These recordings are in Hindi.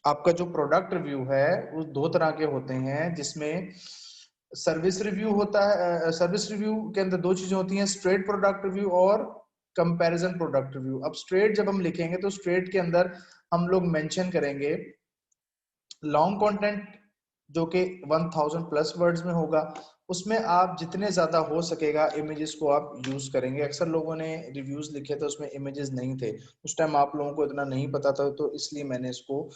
आपका जो प्रोडक्ट रिव्यू है वो दो तरह के होते हैं, जिसमें सर्विस रिव्यू होता है। सर्विस रिव्यू के अंदर दो चीजें होती हैं, स्ट्रेट प्रोडक्ट रिव्यू और कंपैरिजन प्रोडक्ट रिव्यू। अब स्ट्रेट जब हम लिखेंगे तो स्ट्रेट के अंदर हम लोग मेंशन करेंगे लॉन्ग कंटेंट जो कि 1000 प्लस वर्ड्स में होगा, उसमें आप जितने ज्यादा हो सकेगा इमेजेस को आप यूज करेंगे। अक्सर लोगों ने रिव्यूज लिखे थे उसमें इमेजेस नहीं थे, उस टाइम आप लोगों को इतना नहीं पता था, तो इसलिए मैंने इसको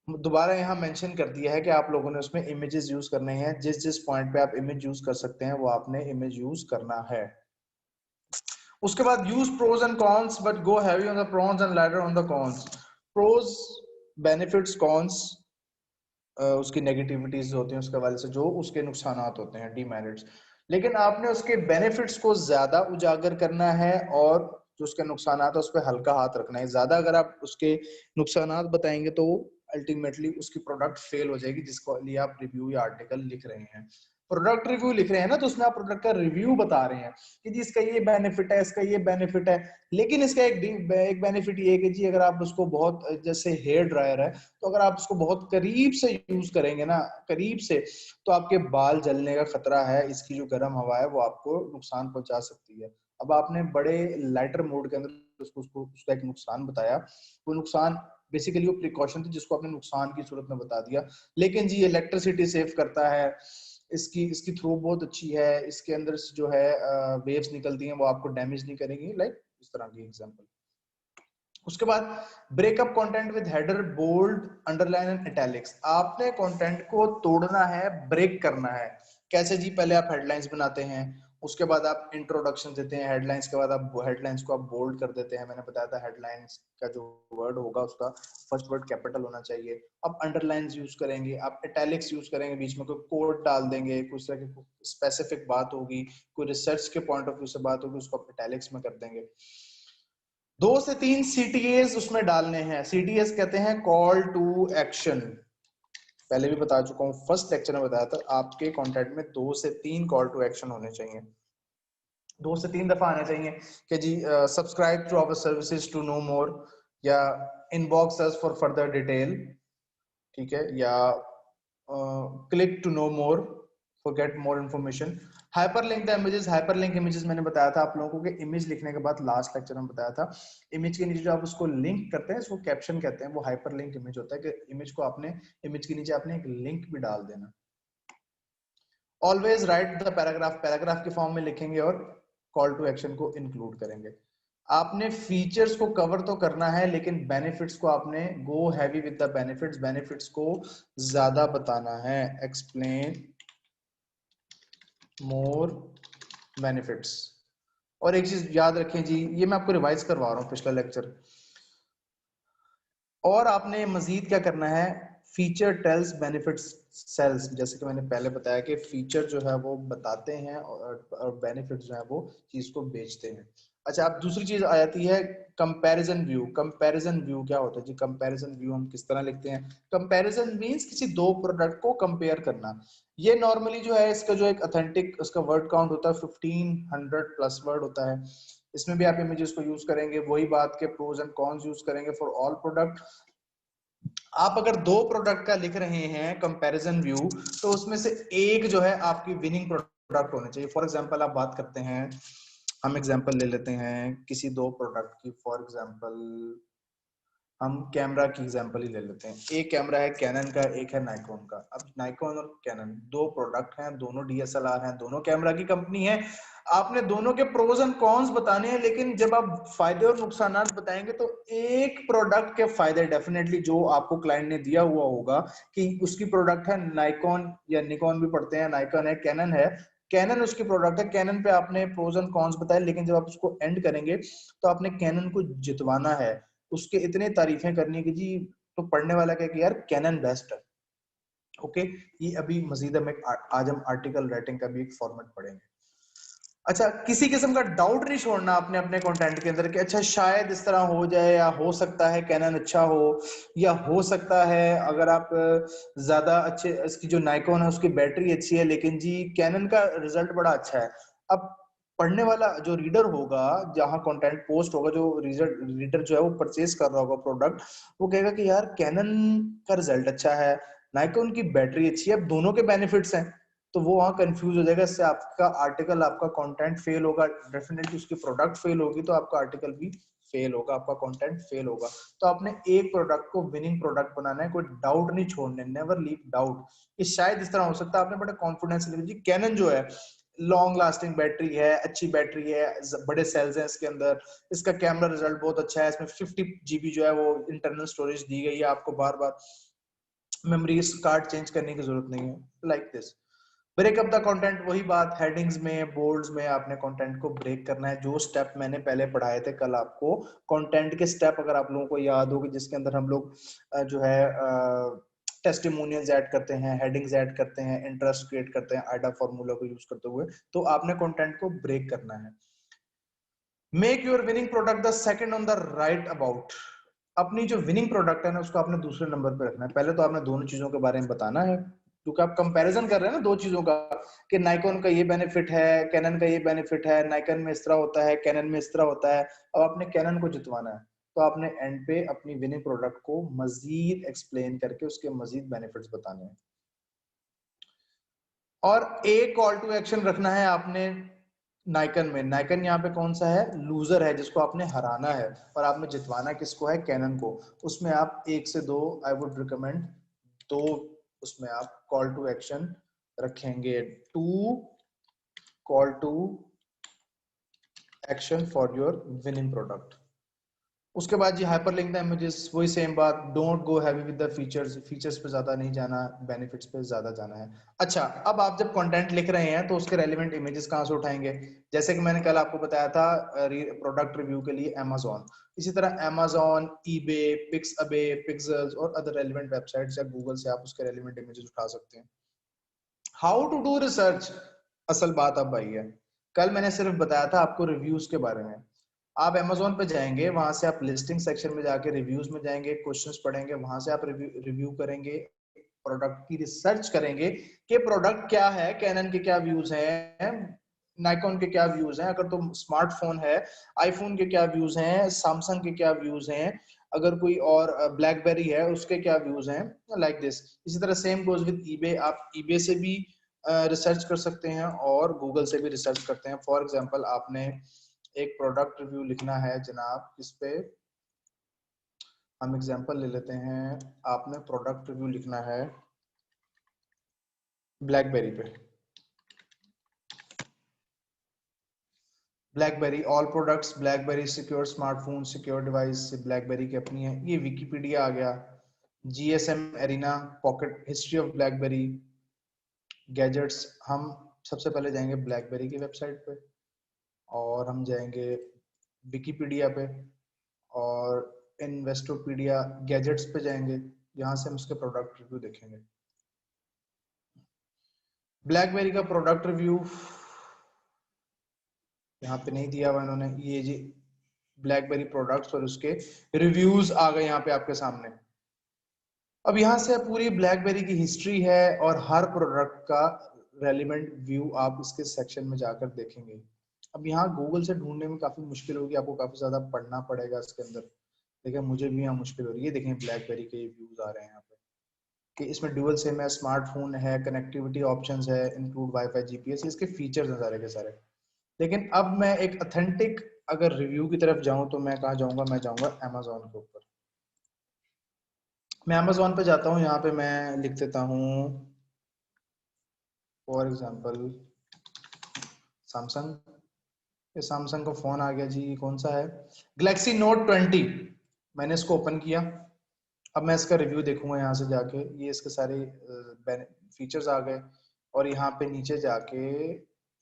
दोबारा यहाँ मेंशन कर दिया है कि आप लोगों ने उसमें इमेजेस यूज करने हैं। जिस जिस पॉइंट पे आप इमेज यूज कर सकते हैं वो आपने इमेज यूज करना है। उसके बाद use pros and cons but go heavy on the pros and lighter on the cons. Pros, benefits, cons उसकी नेगेटिविटीज होती हैं उसके हवाले से, जो उसके नुकसानात होते हैं, डीमेरिट्स, लेकिन आपने उसके बेनिफिट्स को ज्यादा उजागर करना है और जो उसके नुकसानात है उस पर हल्का हाथ रखना है। ज्यादा अगर आप उसके नुकसानात बताएंगे तो अल्टीमेटली उसकी प्रोडक्ट फेल हो जाएगी, जिसको लिए आप रिव्यू या आर्टिकल लिख रहे हैं। प्रोडक्ट रिव्यू लिख रहे हैं ना, तो उसमें आप प्रोडक्ट का रिव्यू बता रहे हैं कि जी इसका ये बेनिफिट है, इसका ये बेनिफिट है, लेकिन इसका एक बेनिफिट ये है कि जी अगर आप उसको बहुत, जैसे हेयर ड्रायर है, तो अगर आप उसको बहुत करीब से यूज करेंगे ना, करीब से, तो आपके बाल जलने का खतरा है। इसकी जो गर्म हवा है वो आपको नुकसान पहुंचा सकती है। अब आपने बड़े लाइटर मोड के अंदर उसका एक नुकसान बताया, वो नुकसान बेसिकली वो प्रिकॉशन थी जिसको आपने नुकसान की सूरत में बता दिया। लेकिन जी इलेक्ट्रिसिटी सेव करता है, इसकी इसकी थ्रो बहुत अच्छी है, इसके अंदर से जो है वेव्स निकलती हैं वो आपको डैमेज नहीं करेंगी, लाइक इस तरह की एग्जांपल। उसके बाद breakup content with header, bold, underline and italics. आपने कंटेंट को तोड़ना है, ब्रेक करना है। कैसे जी? पहले आप हेडलाइंस बनाते हैं, उसके बाद आप इंट्रोडक्शन देते हैं, हेडलाइंस के बाद आप हेडलाइंस को आप बोल्ड कर देते हैं। मैंने बताया था हेडलाइंस का जो वर्ड होगा उसका फर्स्ट वर्ड कैपिटल होना चाहिए। अब अंडरलाइंस यूज करेंगे, आप इटैलिक्स यूज करेंगे, बीच में कोई कोड डाल देंगे, कुछ तरह की स्पेसिफिक बात होगी, कोई रिसर्च के पॉइंट ऑफ व्यू से बात होगी, उसको आप इटैलिक्स में कर देंगे। 2 से 3 CTAs उसमें डालने हैं। CTAs कहते हैं कॉल टू एक्शन। पहले भी बता चुका हूं, फर्स्ट लेक्चर में बताया था, आपके कंटेंट में 2 से 3 कॉल टू एक्शन होने चाहिए। 2 से 3 दफा आना चाहिए कि जी subscribe to our services to know more, या inbox us for further detail, ठीक है, या click to know more for get more information. Hyperlink the images. Hyperlink images मैंने बताया था आप लोगों को कि इमेज लिखने के बाद लास्ट लेक्चर में बताया था, इमेज के नीचे जो आप उसको लिंक करते हैं इसको कैप्शन कहते हैं, वो हाइपरलिंक इमेज होता है कि इमेज को आपने, इमेज के नीचे आपने एक लिंक भी डाल देना। Always right the paragraph. Paragraph के फॉर्म में लिखेंगे और कॉल टू एक्शन को इंक्लूड करेंगे। आपने फीचर्स को कवर तो करना है, लेकिन बेनिफिट्स को आपने go heavy with the benefits, benefits को ज्यादा बताना है। Explain more benefits. और एक चीज याद रखें जी, ये मैं आपको रिवाइज करवा रहा हूँ पिछला लेक्चर, और आपने मजीद क्या करना है, फीचर टेल्स बेनिफिट्स सेल्स। जैसे कि मैंने पहले बताया कि फीचर जो है वो बताते हैं और बेनिफिट जो है वो चीज को बेचते हैं। अच्छा, अब दूसरी चीज आ जाती है कंपैरिजन व्यू। कंपैरिजन व्यू क्या होता है जी? कंपैरिजन व्यू हम किस तरह लिखते हैं? कंपैरिजन मींस किसी दो प्रोडक्ट को कंपेयर करना। ये नॉर्मली जो है इसका जो एक ऑथेंटिक उसका वर्ड काउंट होता है 1500 प्लस वर्ड होता है। इसमें भी आप इमेजेस को यूज करेंगे, वही बात के प्रोज एंड कॉन्स यूज करेंगे फॉर ऑल प्रोडक्ट। आप अगर दो प्रोडक्ट का लिख रहे हैं कंपैरिजन व्यू, तो उसमें से एक जो है आपकी विनिंग प्रोडक्ट होनी चाहिए। फॉर एग्जांपल आप बात करते हैं, हम एग्जांपल ले लेते हैं किसी दो प्रोडक्ट की। फॉर एग्जांपल हम कैमरा की एग्जांपल ही ले लेते हैं। एक कैमरा है कैनन का, एक है नाइकॉन का। अब नाइकॉन और कैनन दो प्रोडक्ट हैं, दोनों DSLR हैं, दोनों कैमरा की कंपनी है। आपने दोनों के प्रोज एंड कॉन्स बताने हैं, लेकिन जब आप फायदे और नुकसान बताएंगे तो एक प्रोडक्ट के फायदे डेफिनेटली जो आपको क्लाइंट ने दिया हुआ होगा कि उसकी प्रोडक्ट है नाइकॉन, या निकॉन भी पढ़ते हैं, नाइकॉन है, कैनन है, कैनन उसकी प्रोडक्ट है, कैनन पे आपने प्रोज एंड कॉन्स बताए, लेकिन जब आप उसको एंड करेंगे तो आपने कैनन को जितवाना है, उसके इतने तारीफें करनी कि जी, तो पढ़ने वाला क्या कि यार कैनन बेस्ट है। ओके, ये अभी मजीद हम आज हम आर्टिकल राइटिंग का भी एक फॉर्मेट पढ़ेंगे। अच्छा, किसी किस्म का डाउट नहीं छोड़ना आपने अपने कंटेंट के अंदर कि अच्छा शायद इस तरह हो जाए, या हो सकता है कैनन अच्छा हो, या हो सकता है अगर आप ज्यादा अच्छे, इसकी जो नाइकॉन है उसकी बैटरी अच्छी है लेकिन जी कैनन का रिजल्ट बड़ा अच्छा है। अब पढ़ने वाला जो रीडर होगा, जहां कंटेंट पोस्ट होगा, जो रीडर जो है वो परचेज कर रहा होगा प्रोडक्ट, वो कहेगा कि यार कैनन का रिजल्ट अच्छा है, नाइकॉन की बैटरी अच्छी है, अब दोनों के बेनिफिट्स हैं, तो वो वहां कंफ्यूज हो जाएगा। इससे आपका आर्टिकल, आपका कंटेंट फेल होगा, डेफिनेटली उसकी प्रोडक्ट फेल होगी तो आपका आर्टिकल भी फेल होगा, आपका कंटेंट फेल होगा। तो आपने एक प्रोडक्ट को विनिंग प्रोडक्ट बनाना है, कोई डाउट नहीं छोड़ने, नेवर लीव डाउट। ये शायद इस तरह हो सकता है, आपने बड़ा कॉन्फिडेंस लिखा जी कैनन जो है लॉन्ग लास्टिंग बैटरी है, अच्छी बैटरी है, बड़े सेल्स हैं इसके अंदर, इसका कैमरा रिजल्ट बहुत अच्छा है, इसमें 50 GB जो है वो इंटरनल स्टोरेज दी गई है, आपको बार बार मेमोरी कार्ड चेंज करने की जरूरत नहीं है, like this. Breakup the content, वही बात, हेडिंग्स में, बोर्ड्स में आपने कंटेंट को ब्रेक करना है। जो स्टेप मैंने पहले पढ़ाए थे कल आपको, कंटेंट के स्टेप अगर आप लोगों को याद हो कि जिसके अंदर हम लोग जो है टेस्टिमोनियल्स ऐड करते हैं, हेडिंग्स ऐड करते हैं, इंटरेस्ट क्रिएट करते हैं आइडा फॉर्मूला को यूज करते हुए, तो आपने कंटेंट को ब्रेक करना है। Make your winning product the second on the right about. अपनी जो विनिंग प्रोडक्ट है ना उसको आपने दूसरे नंबर पे रखना है। पहले तो आपने दोनों चीजों के बारे में बताना है, क्योंकि आप कंपैरिजन कर रहे हैं ना दो चीजों का, कि नाइकॉन का ये बेनिफिट है, कैनन का ये बेनिफिट है, नाइकॉन में इस तरह होता है, कैनन में इस तरह होता है। अब आपने कैनन को जितवाना है, तो आपने एंड पे अपनी विनिंग प्रोडक्ट को मजीद एक्सप्लेन करके उसके मजीद बेनिफिट्स बताने हैं। और एक कॉल टू एक्शन रखना है आपने नाइकन में। नाइकन यहाँ पे कौन सा है, लूजर है जिसको आपने हराना है, और आपने जितवाना किसको है, कैनन को। उसमें आप 1 से 2, आई वुड रिकमेंड 2 उसमें आप कॉल टू एक्शन रखेंगे, 2 call to action for your winning product. उसके बाद जी हाइपरलिंक द इमेजेस, वही सेम बात, don't go heavy with the features, features पे ज्यादा नहीं जाना, बेनिफिट्स पे ज्यादा जाना है। अच्छा, अब आप जब कंटेंट लिख रहे हैं तो उसके रेलेवेंट इमेजेस कहाँ से उठाएंगे? जैसे कि मैंने कल आपको बताया था प्रोडक्ट रिव्यू के लिए Amazon, इसी तरह Amazon, eBay, Pixabay, Pixels और अदर रेलेवेंट वेबसाइट्स या गूगल से आप उसके रेलेवेंट इमेजेस उठा सकते हैं। हाउ टू डू रिसर्च, असल बात अब आई है। कल मैंने सिर्फ बताया था आपको रिव्यूज के बारे में। आप Amazon पे जाएंगे, वहां से आप लिस्टिंग सेक्शन में जाके रिव्यूज में जाएंगे, क्वेश्चंस पढ़ेंगे, वहां से आप रिव्यू करेंगे, प्रोडक्ट की रिसर्च करेंगे कि प्रोडक्ट क्या है, कैनन के क्या व्यूज हैं, नाइकॉन के क्या व्यूज हैं, अगर तो स्मार्टफोन है आईफोन के क्या व्यूज हैं, सैमसंग के क्या व्यूज हैं, अगर कोई और ब्लैकबेरी है उसके क्या व्यूज हैं, लाइक दिस। इसी तरह सेम गोज विद ईबे, आप ईबे से भी रिसर्च कर सकते हैं और गूगल से भी रिसर्च करते हैं। फॉर एग्जांपल आपने एक प्रोडक्ट रिव्यू लिखना है जनाब, इस पे हम एग्जांपल ले लेते हैं, आपने प्रोडक्ट रिव्यू लिखना है ब्लैकबेरी पे। Blackberry all products, blackberry secure smartphone, secure device, blackberry की अपनी है, ये विकिपीडिया आ गया। GSM arena, pocket history of blackberry, gadgets. हम सबसे पहले जाएंगे ब्लैकबेरी की वेबसाइट पे और हम जाएंगे विकिपीडिया पे और इन्वेस्टोपीडिया, गैजेट्स पे जाएंगे, यहाँ से हम इसके प्रोडक्ट रिव्यू देखेंगे। ब्लैकबेरी का प्रोडक्ट रिव्यू यहाँ पे नहीं दिया हुआ इन्होंने, ये जी ब्लैकबेरी प्रोडक्ट्स और उसके रिव्यूज आ गए यहाँ पे आपके सामने। अब यहाँ से पूरी ब्लैकबेरी की हिस्ट्री है और हर प्रोडक्ट का रेलिवेंट व्यू आप इसके सेक्शन में जाकर देखेंगे। अब यहाँ गूगल से ढूंढने में काफी मुश्किल होगी, आपको काफी ज्यादा पढ़ना पड़ेगा इसके अंदर। देखिए मुझे भी यहाँ मुश्किल हो रही है। देखें ब्लैकबेरी के व्यूज आ रहे हैं यहाँ पे कि इसमें डुअल सिम है, स्मार्टफोन है, कनेक्टिविटी ऑप्शंस है, इंक्लूड वाईफाई, जीपीएस, इसके फीचर्स हैं सारे के सारे। लेकिन अब मैं एक ऑथेंटिक अगर रिव्यू की तरफ जाऊं तो मैं कहाँ जाऊंगा, मैं जाऊंगा Amazon के ऊपर। मैं Amazon पे जाता हूँ, यहाँ पे मैं लिख देता हूँ फॉर एग्जांपल सैमसंग। ये सैमसंग का फोन आ गया जी, कौन सा है, गैलेक्सी नोट 20। मैंने इसको ओपन किया, अब मैं इसका रिव्यू देखूंगा यहाँ से जाके, ये इसके सारे फीचर्स आ गए और यहाँ पे नीचे जाके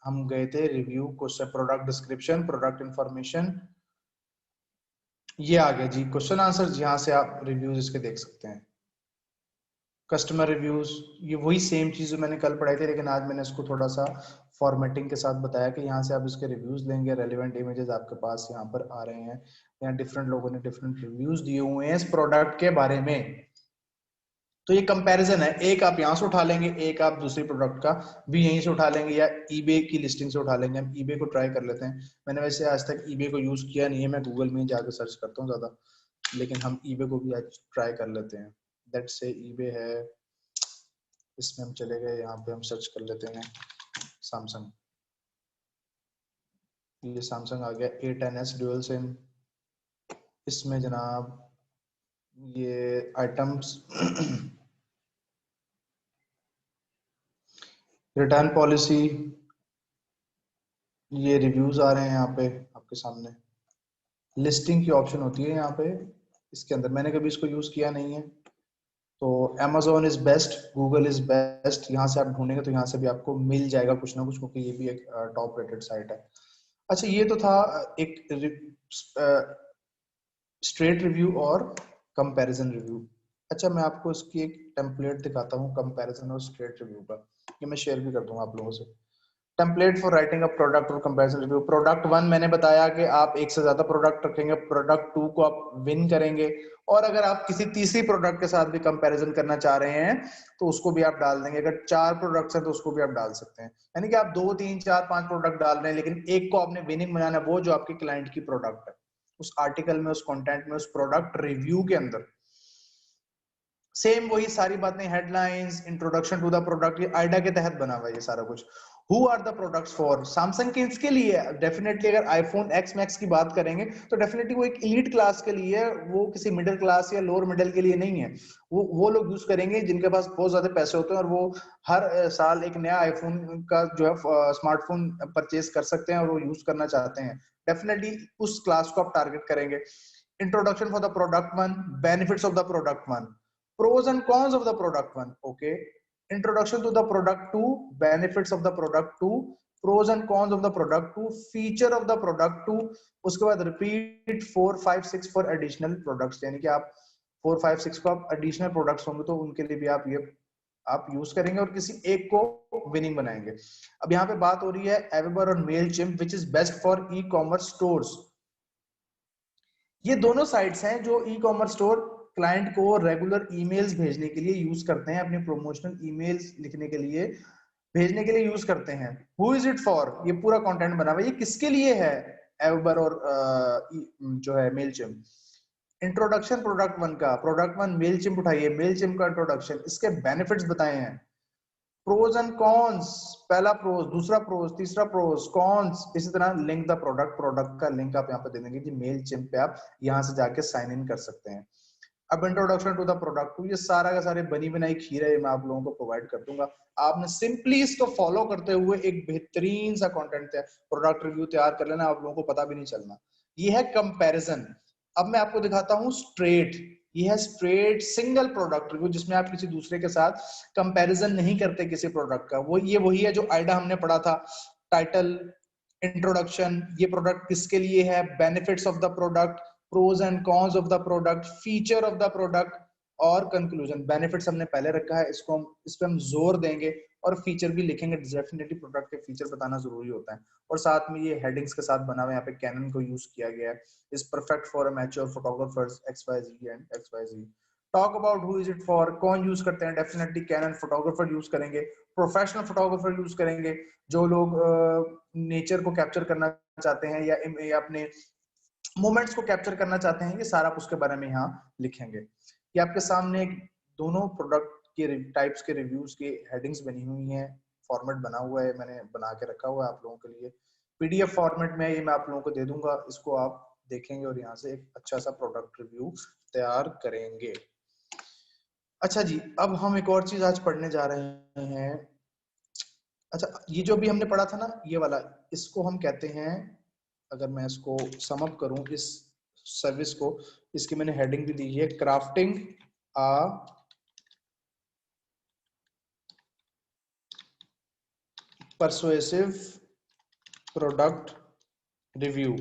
हम गए थे review question, product description, product information, ये आ गया जी क्वेश्चन आंसर, यहाँ से आप रिव्यूज इसके देख सकते हैं। कस्टमर रिव्यूज, ये वही सेम चीज जो मैंने कल पढ़ाई थी, लेकिन आज मैंने इसको थोड़ा सा फॉर्मेटिंग के साथ बताया कि यहाँ से आप इसके रिव्यूज लेंगे, रेलिवेंट इमेजेस आपके पास यहाँ पर आ रहे हैं। यहाँ डिफरेंट लोगों ने डिफरेंट रिव्यूज दिए हुए हैं इस प्रोडक्ट के बारे में। तो ये कंपैरिजन है, एक आप यहाँ से उठा लेंगे, एक आप दूसरी प्रोडक्ट का भी यहीं से उठा लेंगे, या ईबे की लिस्टिंग से उठा लेंगे। हम ईबे को ट्राई कर लेते हैं। मैंने वैसे आज तक ईबे को यूज किया नहीं है, मैं गूगल में जाकर सर्च करता हूँ ज्यादा, लेकिन हम ईबे को भी आज ट्राई कर लेते हैं। लेट्स से ईबे है, इसमें हम चले गए, यहाँ पे हम सर्च कर लेते हैं सैमसंग। ये सैमसंग आ गया A10s ड्यूल सिम। इसमें जनाब ये आइटम्स रिटर्न पॉलिसी, ये रिव्यूज आ रहे हैं यहाँ पे आपके सामने। लिस्टिंग की ऑप्शन होती है यहाँ पे, इसके अंदर मैंने कभी इसको यूज किया नहीं है। तो Amazon is best, Google is best, यहाँ से आप ढूंढेंगे तो यहाँ से भी आपको मिल जाएगा कुछ ना कुछ, क्योंकि ये भी एक टॉप रेटेड साइट है। अच्छा, ये तो था एक स्ट्रेट रिव्यू और कंपैरिजन रिव्यू। अच्छा, मैं आपको इसकी एक टेम्पलेट दिखाता हूँ कंपैरिजन और स्ट्रेट रिव्यू का, ये मैं शेयर भी कर दूंगा आप लोगों से। Template for writing a product और कंपैरिजन रिव्यू। प्रोडक्ट 1 मैंने बताया कि आप एक से ज्यादा प्रोडक्ट रखेंगे, प्रोडक्ट 2 को आप विन करेंगे, और अगर आप किसी तीसरी प्रोडक्ट के साथ भी कंपैरिजन करना चाह रहे हैं तो उसको भी आप डाल देंगे। अगर 4 प्रोडक्ट्स हैं तो उसको भी आप डाल सकते हैं। यानी कि आप 2 3 4 5 प्रोडक्ट डाल रहे हैं, लेकिन एक को आपने विनिंग बनाना है, वो जो आपके क्लाइंट की प्रोडक्ट है, उस आर्टिकल में, उस कंटेंट में, उस प्रोडक्ट रिव्यू के अंदर। सेम वही सारी बातें, headlines, introduction to the product, ये आइडा के तहत बना हुआ है ये सारा कुछ। Who are the products for, Samsung के इसके लिए डेफिनेटली। अगर आईफोन एक्स मैक्स की बात करेंगे तो डेफिनेटली वो एक एलीट क्लास के लिए है, वो किसी मिडिल क्लास या लोअर मिडिल के लिए नहीं है। वो लोग यूज करेंगे जिनके पास बहुत ज्यादा पैसे होते हैं और वो हर साल एक नया आईफोन का जो है स्मार्टफोन परचेज कर सकते हैं और वो यूज करना चाहते हैं। डेफिनेटली उस क्लास को आप टारगेट करेंगे। Introduction for the product 1, benefits of the product 1, pros and cons of the product 1, okay, introduction to the product 2, benefits of the product 2, pros and cons of the product 2, feature of the product 2, उसके बाद repeat 4 5 6 for additional products। यानी कि आप 4 5 6 को आप additional products होंगे तो उनके लिए भी आप ये आप यूज करेंगे और किसी एक को विनिंग बनाएंगे। अब यहाँ पे बात हो रही है Aweber और Mailchimp which is best for e-commerce stores। ये दोनों साइट्स हैं जो ई-कॉमर्स स्टोर क्लाइंट को रेगुलर ईमेल्स भेजने के लिए यूज करते हैं, अपने प्रोमोशनल ईमेल्स लिखने के लिए, भेजने के लिए यूज करते हैं। हु इज इट फॉर, ये पूरा कंटेंट बना हुआ है, ये किसके लिए है, एवबर और जो है मेलचिम्प। इंट्रोडक्शन प्रोडक्ट 1 का, प्रोडक्ट 1 मेलचिम्प उठाइए, मेलचिम्प का इंट्रोडक्शन, इसके बेनिफिट्स बताए हैं, प्रोज एंड कॉन्स, पहला प्रोज, दूसरा प्रोज, तीसरा प्रोज, कॉन्स, इसी तरह लिंक द प्रोडक्ट, प्रोडक्ट का लिंक आप यहाँ पे दे देंगे कि मेलचिम्प पे आप यहाँ से जाके साइन इन कर सकते हैं। अब इंट्रोडक्शन टू द प्रोडक्ट 2, ये सारा का सारे बनी बनाई खीर है, मैं आप लोगों को प्रोवाइड कर दूंगा। आपने सिंपली इसको फॉलो करते हुए एक बेहतरीन सा कंटेंट है, प्रोडक्ट रिव्यू तैयार कर लेना, आप लोगों को पता भी नहीं चलना। ये है कंपैरिजन। अब मैं आपको दिखाता हूँ स्ट्रेट। ये है स्ट्रेट सिंगल प्रोडक्ट रिव्यू, जिसमें आप किसी दूसरे के साथ कंपैरिजन नहीं करते किसी प्रोडक्ट का। वो ये वही है जो आइडा हमने पढ़ा था, टाइटल, इंट्रोडक्शन, ये प्रोडक्ट किसके लिए है, benefits of the product, pros and cons of the product, feature of the product और कंक्लूजन। बेनिफिट्स हमने पहले रखा है, इसको हम इस पे हम जोर देंगे और फीचर भी लिखेंगे। डेफिनेटली प्रोडक्ट के फीचर बताना जरूरी होता है। और साथ में ये हेडिंग्स के साथ बना हुआ है, यहाँ पे कैनन को यूज किया गया है, is perfect for a mature photographers XYZ and XYZ। Talk about who is it for, कौन यूज करते हैं, डेफिनेटली कैनन फोटोग्राफर यूज करेंगे, प्रोफेशनल फोटोग्राफर यूज करेंगे, जो लोग नेचर को कैप्चर करना चाहते हैं या अपने मोमेंट्स को कैप्चर करना चाहते हैं, ये सारा उसके बारे में यहाँ लिखेंगे। ये आपके सामने दोनों प्रोडक्ट के टाइप्स के रिव्यूज की हेडिंग्स बनी हुई हैं, फॉर्मेट बना हुआ है, मैंने बना के रखा हुआ है आप लोगों के लिए। PDF फॉर्मेट में ये मैं आप लोगों को दे दूंगा, इसको आप देखेंगे और यहाँ से एक अच्छा सा प्रोडक्ट रिव्यू तैयार करेंगे। अच्छा जी, अब हम एक और चीज आज पढ़ने जा रहे हैं। अच्छा, ये जो भी हमने पढ़ा था ना, ये वाला, इसको हम कहते हैं, अगर मैं इसको सम अप करूं इस सर्विस को, इसकी मैंने हेडिंग भी दी है, crafting a persuasive product review.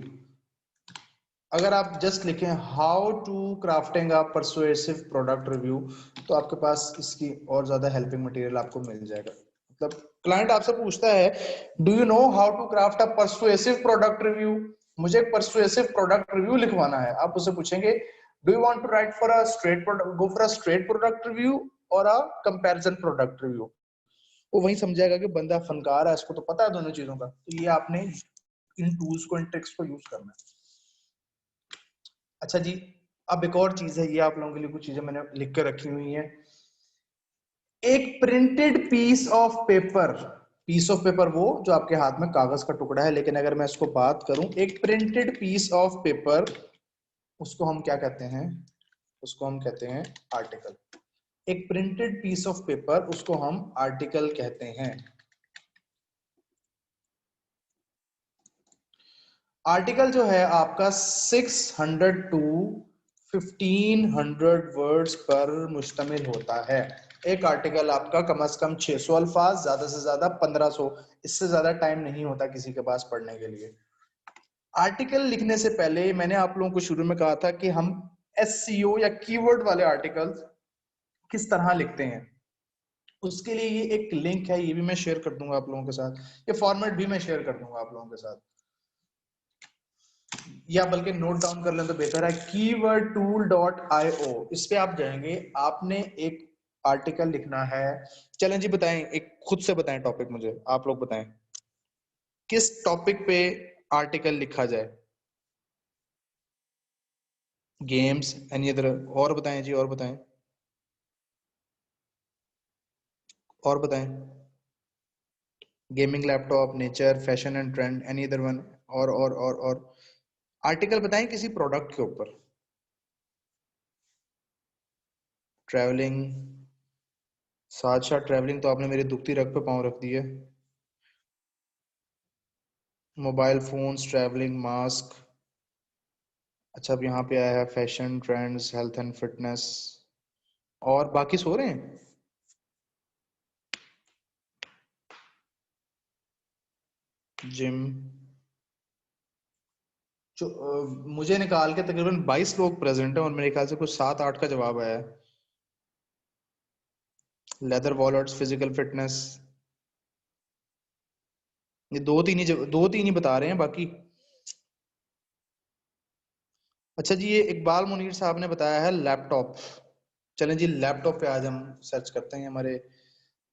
अगर आप जस्ट लिखें how to crafting a persuasive product review, तो आपके पास इसकी और ज्यादा हेल्पिंग मटेरियल आपको मिल जाएगा। मतलब क्लाइंट आपसे पूछता है, do you know how to craft a persuasive product review, मुझे एक परसुएसिव प्रोडक्ट रिव्यू लिखवाना है। आप उससे पूछेंगे, do you want to write for a straight product, go for a straight product review, और अ कंपैरिजन प्रोडक्ट रिव्यू। वो वही समझेगा कि बंदा फनकार है, इसको तो पता है दोनों चीजों का। तो ये आपने इन टूल्स को, इन ट्रिक्स को यूज करना है। अच्छा जी, अब एक और चीज है, ये आप लोगों के लिए कुछ चीजें मैंने लिख कर रखी हुई है। एक printed piece of paper, piece of paper वो जो आपके हाथ में कागज का टुकड़ा है, लेकिन अगर मैं इसको बात करूं, एक प्रिंटेड पीस ऑफ पेपर, उसको हम क्या कहते हैं? उसको हम कहते हैं आर्टिकल। एक प्रिंटेड पीस ऑफ पेपर, उसको हम आर्टिकल कहते हैं। आर्टिकल जो है आपका 600 टू 1500 वर्ड्स पर मुश्तमिल होता है। एक आर्टिकल आपका कम से कम 600 अल्फाज, ज्यादा से ज्यादा 1500, इससे ज्यादा टाइम नहीं होता किसी के पास पढ़ने के लिए। आर्टिकल लिखने से पहले मैंने आप लोगों को शुरू में कहा था कि हम एससीओ या कीवर्ड वाले आर्टिकल किस तरह लिखते हैं। उसके लिए ये एक लिंक है, ये भी मैं शेयर कर दूंगा आप लोगों के साथ, ये फॉर्मेट भी मैं शेयर कर दूंगा आप लोगों के साथ, या बल्कि नोट डाउन कर लें तो बेहतर है। keywordtool.io, इस पे आप जाएंगे, आपने एक आर्टिकल लिखना है। चलें जी, बताएं, एक खुद से बताएं टॉपिक, मुझे आप लोग बताएं किस टॉपिक पे आर्टिकल लिखा जाए। गेम्स, एनी अदर, और बताएं जी, और बताएं, और बताएं। Gaming laptop, nature, fashion and trend, any other one, और आर्टिकल बताएं किसी प्रोडक्ट के ऊपर। ट्रैवलिंग, साथ साथ ट्रैवलिंग तो आपने मेरी दुखती रग पे पाँव रख दी है। Mobile phones, travelling, mask. अच्छा, अब यहाँ पे आया है fashion, trends, health and fitness, और बाकी सो रहे हैं। जिम, जो मुझे निकाल के तकरीबन 22 लोग प्रेजेंट हैं और मेरे ख्याल से कुछ 7-8 का जवाब आया है। लेदर वॉलेट्स, फिजिकल फिटनेस, ये दो तीन ही बता रहे हैं बाकी। अच्छा जी, ये इकबाल मुनीर साहब ने बताया है लैपटॉप। चलें जी, लैपटॉप पे आज हम सर्च करते हैं। हमारे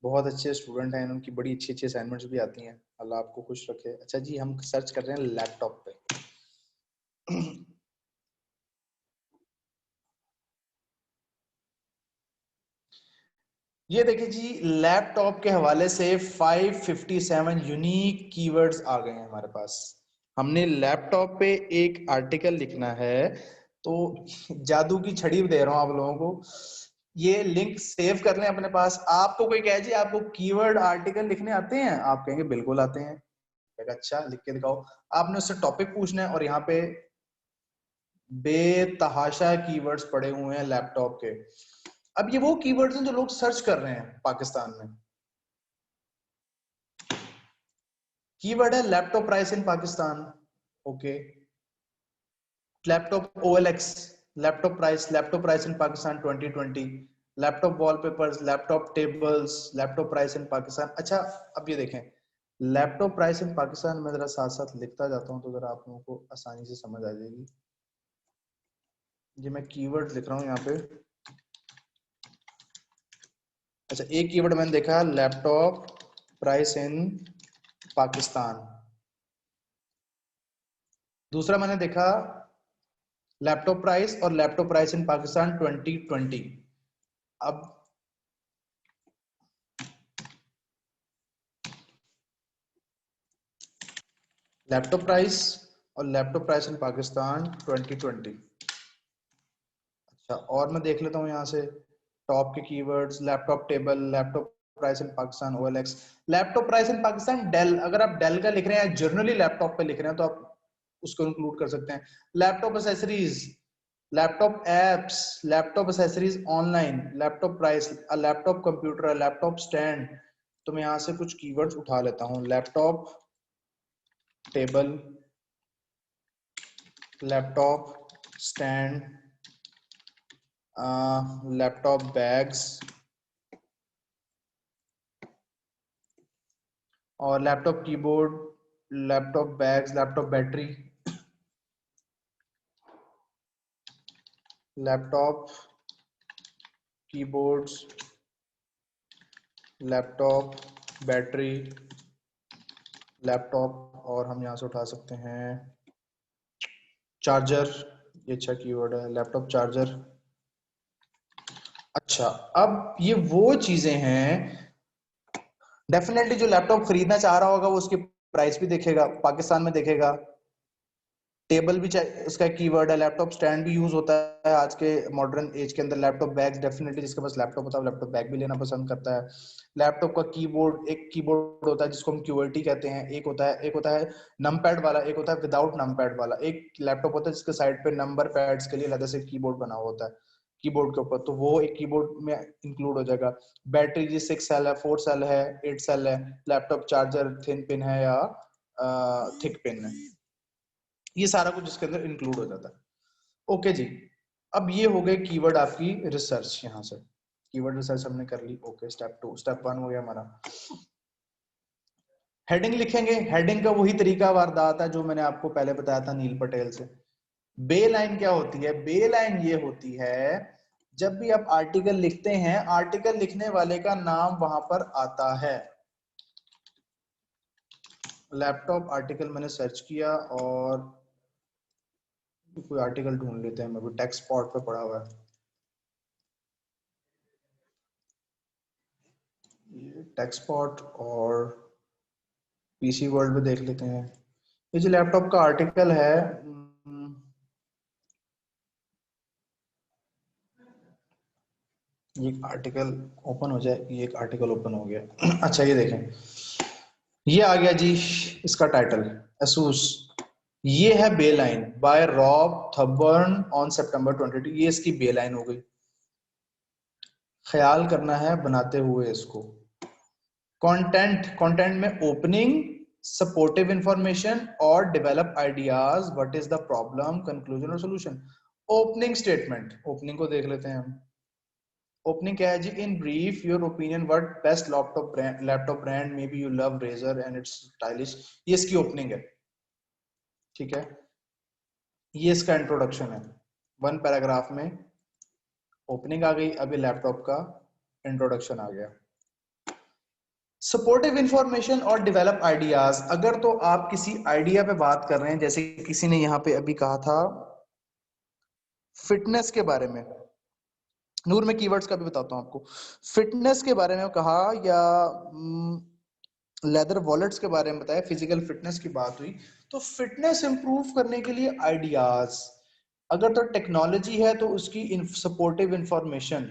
बहुत अच्छे स्टूडेंट हैं, उनकी बड़ी अच्छी अच्छी असाइनमेंट्स भी आती हैं, अल्लाह आपको खुश रखे। अच्छा जी, हम सर्च कर रहे हैं लैपटॉप पे। ये देखिए जी, लैपटॉप के हवाले से 557 यूनिक कीवर्ड्स आ गए हैं हमारे पास। हमने लैपटॉप पे एक आर्टिकल लिखना है, तो जादू की छड़ी दे रहा हूं आप लोगों को, ये लिंक सेव कर लें अपने पास। आपको कोई कहे जी आपको कीवर्ड आर्टिकल लिखने आते हैं, आप कहेंगे बिल्कुल आते हैं। अच्छा, लिख के दिखाओ। आपने उससे टॉपिक पूछना है, और यहाँ पे बेतहाशा कीवर्ड्स पड़े हुए हैं लैपटॉप के। अब ये वो कीवर्ड्स हैं जो लोग सर्च कर रहे हैं पाकिस्तान में। कीवर्ड है laptop price in Pakistan, okay. Laptop OLX, laptop price in Pakistan 2020, laptop wallpapers, laptop tables, laptop price in Pakistan. अच्छा, अब ये देखें, लैपटॉप प्राइस इन पाकिस्तान में जरा साथ साथ लिखता जाता हूं, तो जरा आप लोगों को आसानी से समझ आ जाएगी। जी, मैं कीवर्ड लिख रहा हूं यहाँ पे। अच्छा, एक कीवर्ड मैंने देखा, लैपटॉप प्राइस इन पाकिस्तान। दूसरा मैंने देखा लैपटॉप प्राइस और लैपटॉप प्राइस इन पाकिस्तान 2020। अब लैपटॉप प्राइस और लैपटॉप प्राइस इन पाकिस्तान 2020। अच्छा, और मैं देख लेता हूँ यहाँ से टॉप के keywords, laptop table, laptop price in Pakistan OLX, laptop price in Pakistan Dell. अगर आप डेल का लिख रहे हैं, जनरली लैपटॉप पे लिख रहे हैं, तो आप उसको इंक्लूड कर सकते हैं। Laptop accessories, laptop apps, laptop accessories online, laptop price, laptop computer, laptop stand. तो मैं यहाँ से कुछ कीवर्ड्स उठा लेता हूँ। Laptop table, laptop stand, laptop bags, और laptop keyboard, laptop bags, laptop battery, laptop keyboards, laptop, battery, laptop, और हम यहाँ से उठा सकते हैं चार्जर, ये अच्छा कीवर्ड है, लैपटॉप चार्जर। अच्छा, अब ये वो चीजें हैं, डेफिनेटली जो लैपटॉप खरीदना चाह रहा होगा वो उसकी प्राइस भी देखेगा, पाकिस्तान में देखेगा, टेबल भी इसका कीवर्ड है, लैपटॉप स्टैंड भी यूज होता है आज के मॉडर्न एज के अंदर, लैपटॉप बैग, डेफिनेटली जिसके पास लैपटॉप होता है लैपटॉप बैग भी लेना पसंद करता है। लैपटॉप का कीबोर्ड, एक कीबोर्ड होता है जिसको हम QWERTY कहते हैं, एक होता है नम पैड वाला, एक होता है विदाउट नम पैड वाला, एक लैपटॉप होता है जिसके साइड पे नंबर पैड्स के लिए अलग से कीबोर्ड बना हुआ होता है कीबोर्ड के ऊपर, तो वो एक कीबोर्ड में इंक्लूड हो जाएगा। बैटरी जी 6 सेल है, 4 सेल है, 8 सेल है, लैपटॉप चार्जर थिन पिन है या थिक पिन है, ये सारा कुछ इसके अंदर इंक्लूड हो जाता है। ओके जी, अब ये हो गए कीवर्ड आपकी रिसर्च, यहाँ से कीवर्ड रिसर्च हमने कर ली। ओके, स्टेप 2, स्टेप 1 हो गया हमारा। हेडिंग लिखेंगे, हेडिंग का वही तरीका वारदात है जो मैंने आपको पहले बताया था नील पटेल से। बे लाइन क्या होती है? बे लाइन ये होती है जब भी आप आर्टिकल लिखते हैं, आर्टिकल लिखने वाले का नाम वहां पर आता है। लैपटॉप आर्टिकल मैंने सर्च किया और कोई आर्टिकल ढूंढ लेते हैं, मैं भी टेक्स्ट स्पॉट पे पड़ा हुआ है, ये टेक्स्ट स्पॉट और पीसी वर्ल्ड में देख लेते हैं। ये जो लैपटॉप का आर्टिकल है, ये आर्टिकल ओपन हो जाए, ये एक आर्टिकल ओपन हो गया। अच्छा, ये देखें, ये आ गया जी इसका टाइटल, एसूस, ये है byline by Rob Thubron on सितंबर 22, ये इसकी बे लाइन हो गई। ख्याल करना है बनाते हुए इसको। कंटेंट, कंटेंट में ओपनिंग, सपोर्टिव इंफॉर्मेशन और develop ideas, what is the problem, conclusion और सॉल्यूशन। ओपनिंग स्टेटमेंट, ओपनिंग को देख लेते हैं हम। ओपनिंग क्या है जी? In brief your opinion what best laptop brand may be you love Razer and it's stylish, ये इसकी ओपनिंग है, ठीक है। ये इसका इंट्रोडक्शन है, 1 पैराग्राफ में ओपनिंग आ गई, अभी लैपटॉप का इंट्रोडक्शन आ गया। सपोर्टिव इंफॉर्मेशन और डेवलप आइडियाज, अगर तो आप किसी आइडिया पे बात कर रहे हैं, जैसे किसी ने यहाँ पे अभी कहा था फिटनेस के बारे में, नूर में कीवर्ड्स का भी बताता हूँ आपको, फिटनेस के बारे में कहा या लेदर वॉलेट्स के बारे में बताया, फिजिकल फिटनेस की बात हुई, तो फिटनेस इंप्रूव करने के लिए आइडियाज, अगर तो टेक्नोलॉजी है तो उसकी सपोर्टिव इंफॉर्मेशन,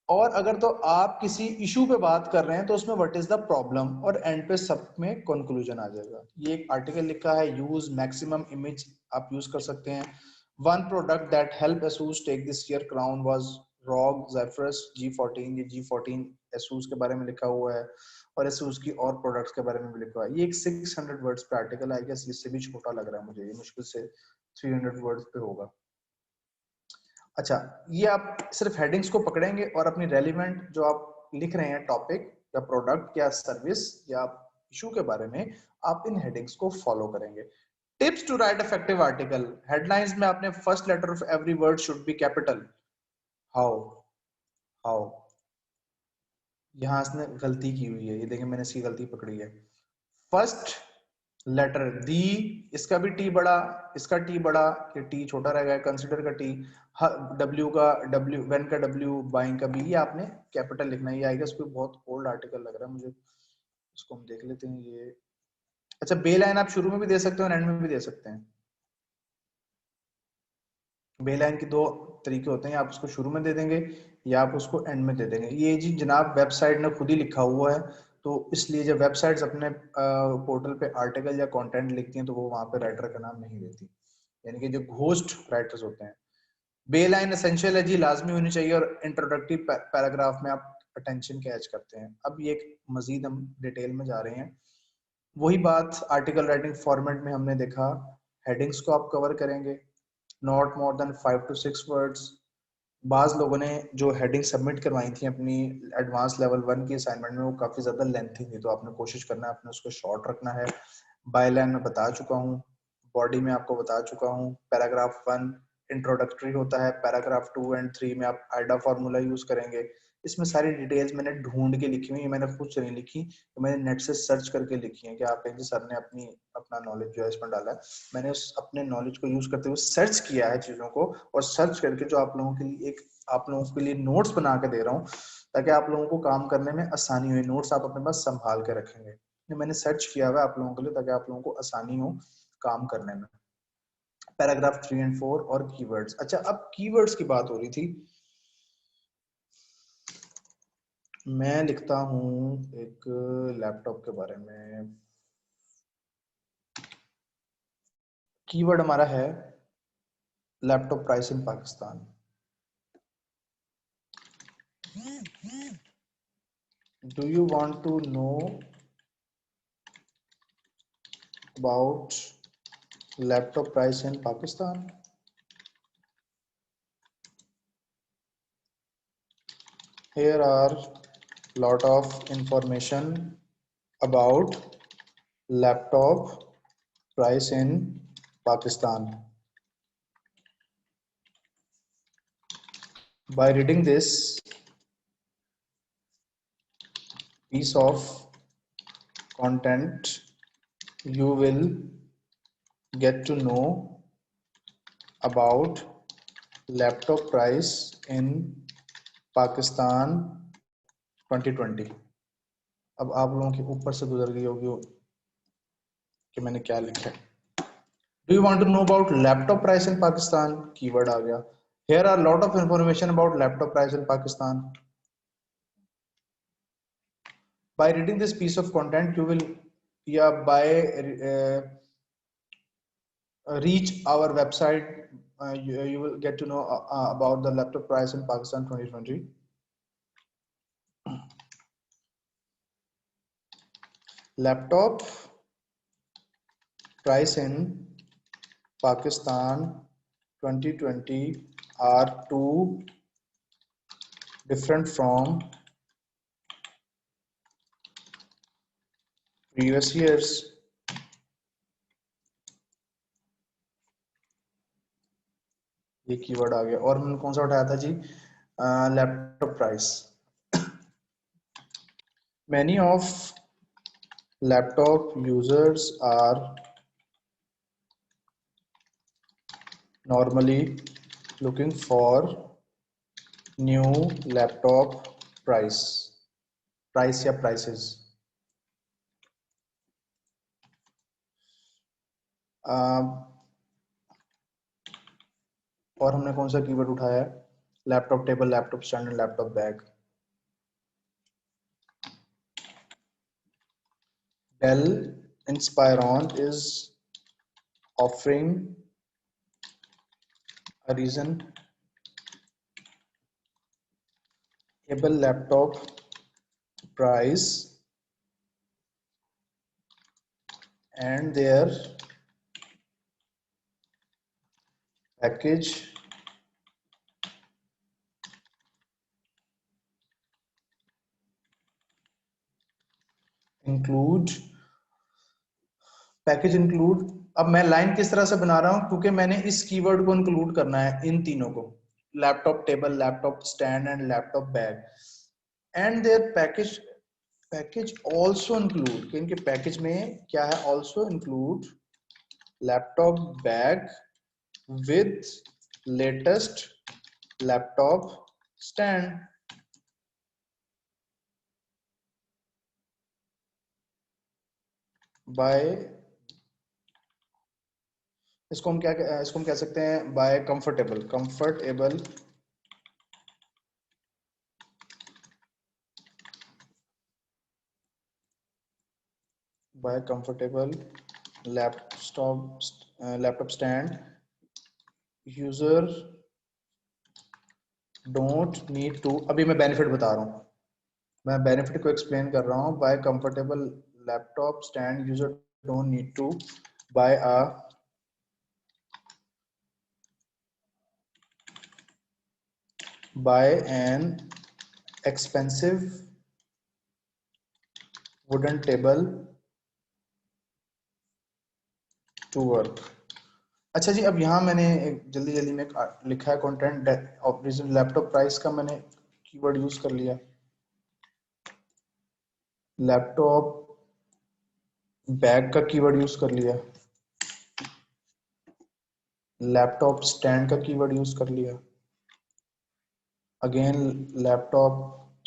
और अगर तो आप किसी इशू पे बात कर रहे हैं तो उसमें व्हाट इज द प्रॉब्लम, और एंड पे सब में कंक्लूजन आ जाएगा। ये एक आर्टिकल लिखा है, यूज मैक्सिमम इमेज आप यूज कर सकते हैं। One product that help Asus take this year crown was ROG Zephyrus G14, ये G14 एसूस के बारे में लिखा हुआ है, और एसूस की और प्रोडक्ट्स के बारे में भी लिखा हुआ है। ये एक 600 वर्ड्स पे आर्टिकल है, आई गेस इससे भी छोटा लग रहा है मुझे, ये मुश्किल से 300 वर्ड्स पे होगा। अच्छा, ये आप सिर्फ हेडिंग्स को पकड़ेंगे और अपनी रेलिवेंट जो आप लिख रहे हैं टॉपिक या प्रोडक्ट या सर्विस या इशू के बारे में, आप इन हेडिंग्स को फॉलो करेंगे। Tips to write effective article, headlines में आपने first letter of every word should be capital. How, how, यहां इसने गलती की हुई है, ये देखिए मैंने इसकी गलती पकड़ी है। फर्स्ट लेटर दी, इसका भी टी बड़ा, इसका टी बड़ा, ये टी छोटा रह गया, कंसीडर का टी, डब्ल्यू का डब्ल्यू, वेन का डब्ल्यू, बाइंग का बी, ये आपने कैपिटल लिखना है। ये आएगा, इसको बहुत ओल्ड आर्टिकल लग रहा है मुझे, इसको हम देख लेते हैं ये। अच्छा, बे लाइन आप शुरू में भी दे सकते हो और एंड में भी दे सकते हैं। बे लाइन की दो तरीके होते हैं, आप उसको शुरू में दे देंगे या आप उसको एंड में दे देंगे। ये जी जनाब वेबसाइट ने खुद ही लिखा हुआ है, तो इसलिए जब वेबसाइट्स अपने पोर्टल पे आर्टिकल या कंटेंट लिखती हैं तो वो वहां पे राइटर का नाम नहीं देती, यानी कि जो घोस्ट राइटर्स होते हैं। बे लाइन एसेंशियल है जी, लाजमी होनी चाहिए, और इंट्रोडक्टिव पैराग्राफ में आप अटेंशन कैच करते हैं। अब ये मजीद हम डिटेल में जा रहे हैं, वही बात आर्टिकल राइटिंग फॉर्मेट में हमने देखा, हेडिंग्स को आप कवर करेंगे, not more than 5 to 6 words. बाज लोगों ने जो हेडिंग सबमिट करवाई थी अपनी एडवांस लेवल 1 की असाइनमेंट में, वो काफी ज्यादा लेंथी थी, तो आपने कोशिश करना है अपने उसको शॉर्ट रखना है। बाय लाइन में बता चुका हूँ, बॉडी में आपको बता चुका हूँ, पैराग्राफ 1 इंट्रोडक्टरी होता है, पैराग्राफ 2 एंड 3 में आप आइडा फार्मूला यूज करेंगे। इसमें सारी डिटेल्स मैंने ढूंढ के लिखी हुई है, मैंने खुद से नहीं लिखी, तो मैंने नेट से सर्च करके लिखी है कि आप कहेंगे सर ने अपना नॉलेज जो है इसमें डाला है, मैंने उस अपने नॉलेज को यूज करते हुए सर्च किया है चीजों को, और सर्च करके जो आप लोगों के लिए आप लोगों के लिए नोट्स बना के दे रहा हूँ, ताकि आप लोगों को काम करने में आसानी हो। नोट्स आप अपने पास संभाल के रखेंगे, ये मैंने सर्च किया हुआ है आप लोगों के लिए, ताकि आप लोगों को आसानी हो काम करने में। पैराग्राफ 3 एंड 4 और कीवर्ड्स। अच्छा, अब कीवर्ड्स की बात हो रही थी, मैं लिखता हूं एक लैपटॉप के बारे में। कीवर्ड हमारा है laptop price in Pakistan. Do you want to know about laptop price in Pakistan? Here are lot of information about laptop price in Pakistan. By reading this piece of content, you will get to know about laptop price in Pakistan 2020। अब आप लोगों के ऊपर से गुजर गई होगी कि मैंने क्या लिखा है। Do you want to know about laptop price in Pakistan? Keyword आ गया। Here are lot of information about laptop price in Pakistan. By reading this piece of content, you will, reach our website. You will get to know about the laptop price in Pakistan 2020. Laptop price in Pakistan 2020 are too different from previous years. ये कीवर्ड आ गया। और मैंने कौन सा उठाया था जी? Laptop price. Many of laptop users are normally looking for new laptop price या prices। और हमने कौन सा कीवर्ड उठाया है? Laptop table, laptop stand and laptop bag. Dell Inspiron is offering a reasonable laptop price, and their package include अब मैं लाइन किस तरह से बना रहा हूं, क्योंकि मैंने इस कीवर्ड को इंक्लूड करना है, इन तीनों को, laptop table, laptop stand and laptop bag. And their package also include, कि इनके पैकेज में क्या है, also include laptop bag with latest laptop stand. Buy, इसको हम कह सकते हैं buy comfortable laptop stand. User don't need to, अभी मैं बेनिफिट बता रहा हूँ, मैं बेनिफिट को एक्सप्लेन कर रहा हूँ। Buy comfortable laptop stand, user don't need to buy an expensive wooden table to work। अच्छा जी, अब यहाँ मैंने जल्दी जल्दी में लिखा है कंटेंट ऑपरेशन लैपटॉप प्राइस का मैंने कीवर्ड यूज कर लिया, लैपटॉप बैग का कीवर्ड यूज कर लिया, लैपटॉप स्टैंड का कीवर्ड यूज कर लिया, अगेन लैपटॉप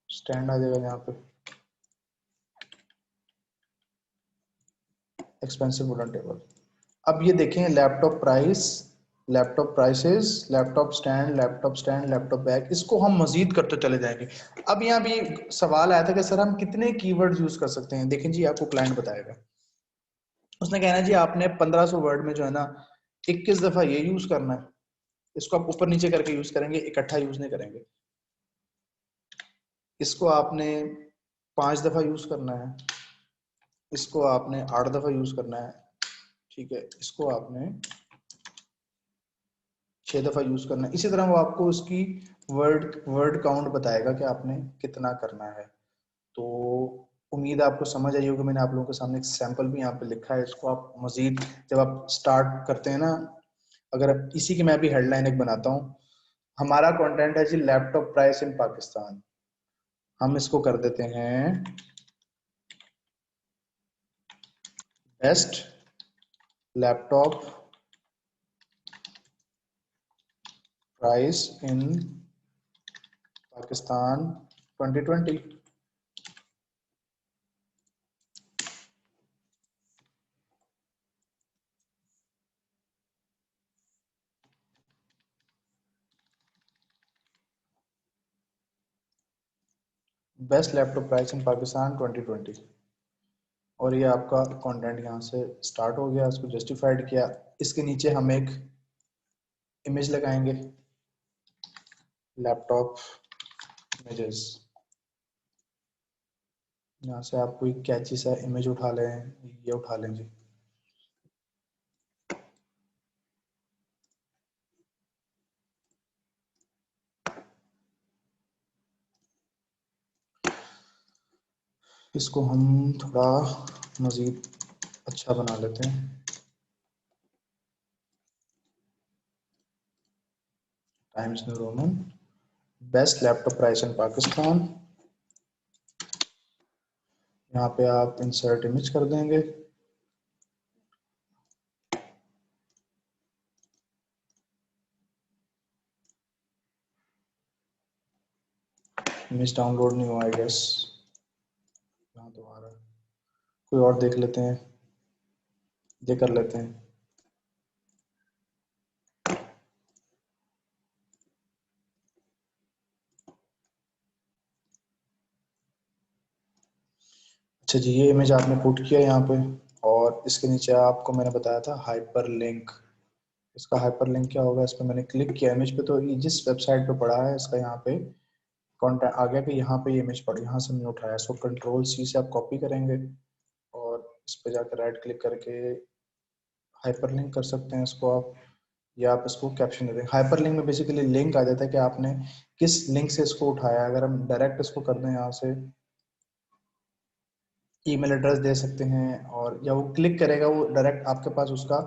स्टैंड आ जाएगा यहाँ पे, एक्सपेंसिव वुडन टेबल। अब ये देखें laptop price, laptop prices, laptop stand, laptop bag, इसको हम मजीद करते चले जाएंगे। अब यहाँ भी सवाल आया था कि सर हम कितने कीवर्ड यूज कर सकते हैं। देखें जी, आपको क्लाइंट बताएगा, उसने कहना है जी आपने 1500 वर्ड में जो है ना 21 दफा ये यूज करना है, इसको आप ऊपर नीचे करके यूज करेंगे, इकट्ठा यूज नहीं करेंगे। इसको आपने 5 दफा यूज करना है, इसको आपने 8 दफा यूज करना है, ठीक है, इसको आपने 6 दफा यूज करना है। इसी तरह वो आपको उसकी वर्ड वर्ड काउंट बताएगा कि आपने कितना करना है। तो उम्मीद है आपको समझ आई होगी। मैंने आप लोगों के सामने एक सैंपल भी यहाँ पे लिखा है, इसको आप मजीद जब आप स्टार्ट करते हैं ना, अगर इसी की मैं भी हेडलाइन एक बनाता हूँ, हमारा कंटेंट है जी लैपटॉप प्राइस इन पाकिस्तान, हम इसको कर देते हैं best laptop price in Pakistan 2020। Best laptop price in Pakistan 2020, और ये आपका कंटेंट यहाँ से स्टार्ट हो गया, इसको जस्टिफाइड किया। इसके नीचे हम एक इमेज लगाएंगे, लैपटॉप इमेजेस, यहाँ से आप कोई कैची सा इमेज उठा लें, ये उठा लें जी। इसको हम थोड़ा मजीद अच्छा बना लेते हैं, times new Roman, best laptop price in Pakistan, यहाँ पे आप इंसर्ट इमेज कर देंगे, इमेज डाउनलोड नहीं हुआ आई गेस, यहाँ तो आ रहा है, कोई और देख लेते हैं, ये कर लेते हैं। अच्छा जी, ये इमेज आपने पुट किया यहाँ पे, और इसके नीचे आपको मैंने बताया था हाइपर लिंक, इसका हाइपर लिंक क्या होगा, इस पर मैंने क्लिक किया इमेज पे, तो ये जिस वेबसाइट पे पड़ा है इसका यहाँ पे कॉन्टेंट आ गया कि यहाँ पे ये इमेज पड़ी, यहाँ से हमने उठाया, इसको कंट्रोल सी से आप कॉपी करेंगे और इस पे जाकर राइट क्लिक करके हाइपर लिंक कर सकते हैं इसको आप, या आप इसको कैप्शन दे दें। हाइपर लिंक में बेसिकली लिंक आ जाता है कि आपने किस लिंक से इसको उठाया। अगर हम डायरेक्ट इसको कर दें यहाँ से, ईमेल एड्रेस दे सकते हैं, और या वो क्लिक करेगा, वो डायरेक्ट आपके पास उसका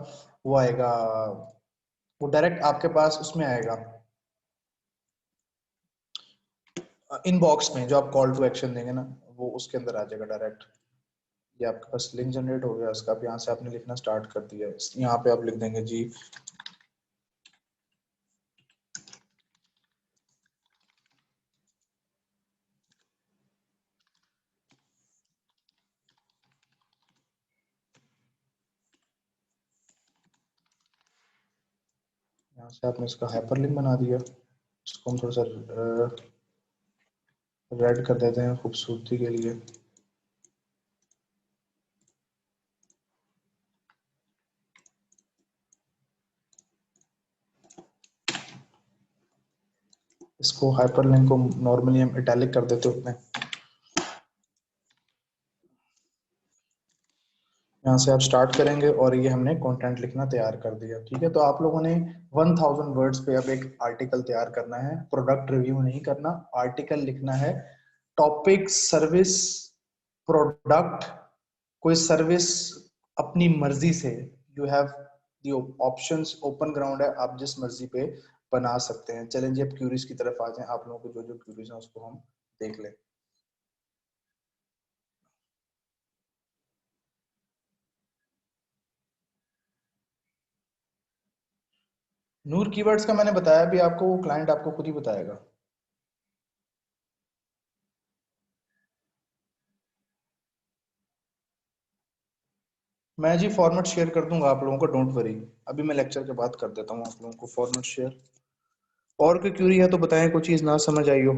वो आएगा, वो डायरेक्ट आपके पास उसमें आएगा इनबॉक्स में, जो आप कॉल टू एक्शन देंगे ना, वो उसके अंदर आ जाएगा डायरेक्ट। ये आपके पास लिंक जनरेट हो गया इसका, आप यहाँ से आपने लिखना स्टार्ट कर दिया, यहाँ पे आप लिख देंगे जी यहाँ से आपने इसका हाइपर लिंक बना दिया। इसको हम थोड़ा सा रेड कर देते हैं खूबसूरती के लिए। इसको हाइपर लिंक को नॉर्मली हम इटैलिक कर देते होते हैं। यहाँ से आप स्टार्ट करेंगे और ये हमने कंटेंट लिखना तैयार कर दिया, ठीक है। तो आप लोगों ने 1000 वर्ड्स पे अब एक आर्टिकल तैयार करना है, प्रोडक्ट रिव्यू नहीं करना, आर्टिकल लिखना है, टॉपिक, सर्विस, प्रोडक्ट, कोई सर्विस अपनी मर्जी से, यू हैव ये ऑप्शंस ओपन ग्राउंड है, आप जिस मर्जी पे बना सकते हैं। चलें जी अब क्यूरीज की तरफ आ जाएं, आप लोगों को जो जो क्यूरीज हैं उसको हम देख लें। नूर कीवर्ड्स का मैंने बताया भी आपको, वो क्लाइंट आपको खुद ही बताएगा। मैं जी फॉर्मेट शेयर कर दूंगा आप लोगों को, डोंट वरी। अभी मैं लेक्चर के बाद कर देता हूँ आप लोगों को फॉर्मेट शेयर। और कोई क्यूरी है तो बताएं, कोई चीज ना समझ आई हो।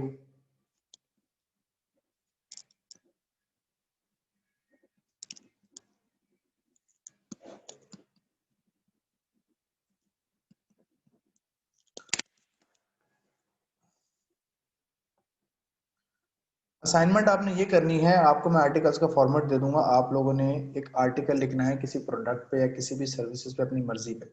असाइनमेंट आपने ये करनी है, आपको मैं आर्टिकल्स का फॉर्मेट दे दूंगा, आप लोगों ने एक आर्टिकल लिखना है किसी प्रोडक्ट पे या किसी भी सर्विसेज पे अपनी मर्जी पे।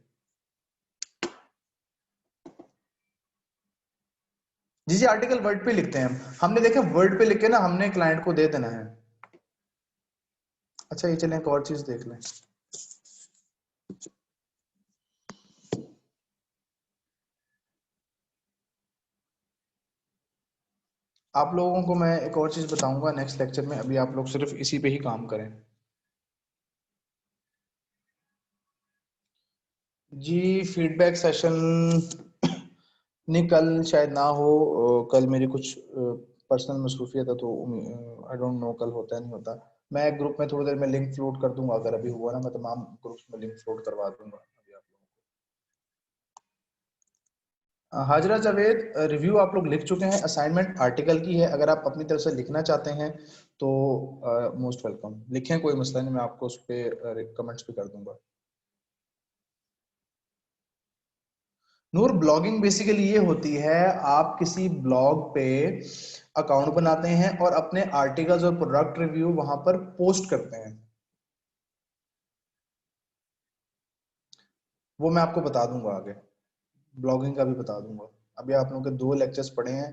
जी जी आर्टिकल वर्ड पे लिखते हैं हमने देखा वर्ड पे लिख के ना हमने क्लाइंट को दे देना है। अच्छा ये चलें एक और चीज देख लें। आप लोगों को मैं एक और चीज बताऊंगा नेक्स्ट लेक्चर में, अभी आप लोग सिर्फ इसी पे ही काम करें। जी फीडबैक सेशन नहीं कल शायद ना हो, कल मेरी कुछ पर्सनल मसरूफियत है तो आई डोंट नो कल होता है नहीं होता। मैं ग्रुप में थोड़ी देर में लिंक फ्लोट कर दूंगा, अगर अभी हुआ ना मैं तमाम ग्रुप्स में लिंक फ्लोट करवा दूंगा अभी आप लोगों को। हाजरा जावेद रिव्यू आप लोग लिख चुके हैं, असाइनमेंट आर्टिकल की है, अगर आप अपनी तरफ से लिखना चाहते हैं तो मोस्ट वेलकम लिखें, कोई मसला नहीं, मैं आपको उस पर कमेंट्स भी कर दूंगा। नूर ब्लॉगिंग बेसिकली ये होती है, आप किसी ब्लॉग पे अकाउंट बनाते हैं और अपने आर्टिकल्स और प्रोडक्ट रिव्यू वहां पर पोस्ट करते हैं। वो मैं आपको बता दूंगा आगे, ब्लॉगिंग का भी बता दूंगा। अभी आप लोगों के 2 लेक्चर्स पढ़े हैं,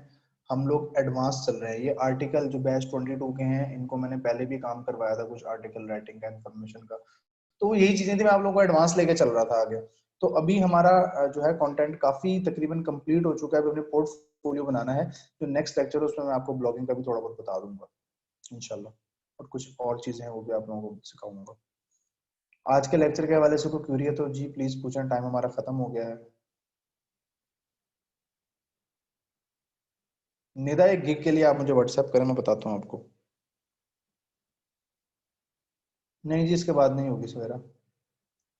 हम लोग एडवांस चल रहे हैं। ये आर्टिकल जो बैच 22 के हैं इनको मैंने पहले भी काम करवाया था कुछ आर्टिकल राइटिंग का, इंफॉर्मेशन का, तो यही चीजें थी, मैं आप लोगों को एडवांस लेके चल रहा था आगे। तो अभी हमारा जो है कंटेंट काफी तकरीबन कंप्लीट हो चुका है, अभी अपने पोर्टफोलियो बनाना है। जो नेक्स्ट लेक्चर है उसमें मैं आपको ब्लॉगिंग का भी थोड़ा बहुत बता दूंगा इंशाल्लाह, और कुछ और चीजें हैं वो भी आप लोगों को सिखाऊंगा। आज के लेक्चर के हवाले से कोई क्यूरी है तो जी प्लीज पूछें, टाइम हमारा खत्म हो गया है। निदा एक गिग के लिए आप मुझे व्हाट्सएप करें, मैं बताता हूँ आपको। नहीं जी इसके बाद नहीं होगी सवेरा,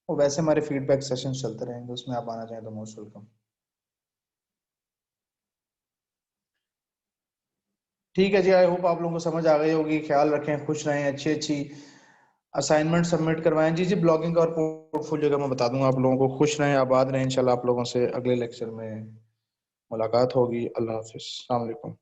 वो वैसे हमारे फीडबैक सेशन चलते रहेंगे, उसमें आप आना चाहें तो मोस्ट वेलकम। ठीक है जी, आई होप आप लोगों को समझ आ गई होगी। ख्याल रखें, खुश रहें, अच्छी अच्छी असाइनमेंट सबमिट करवाएं। जी जी ब्लॉगिंग का और पोर्टफोलियो का मैं बता दूंगा आप लोगों को। खुश रहें, आबाद रहें, इंशाल्लाह आप लोगों से अगले लेक्चर में मुलाकात होगी। अल्लाह हाफिज, अस्सलाम वालेकुम।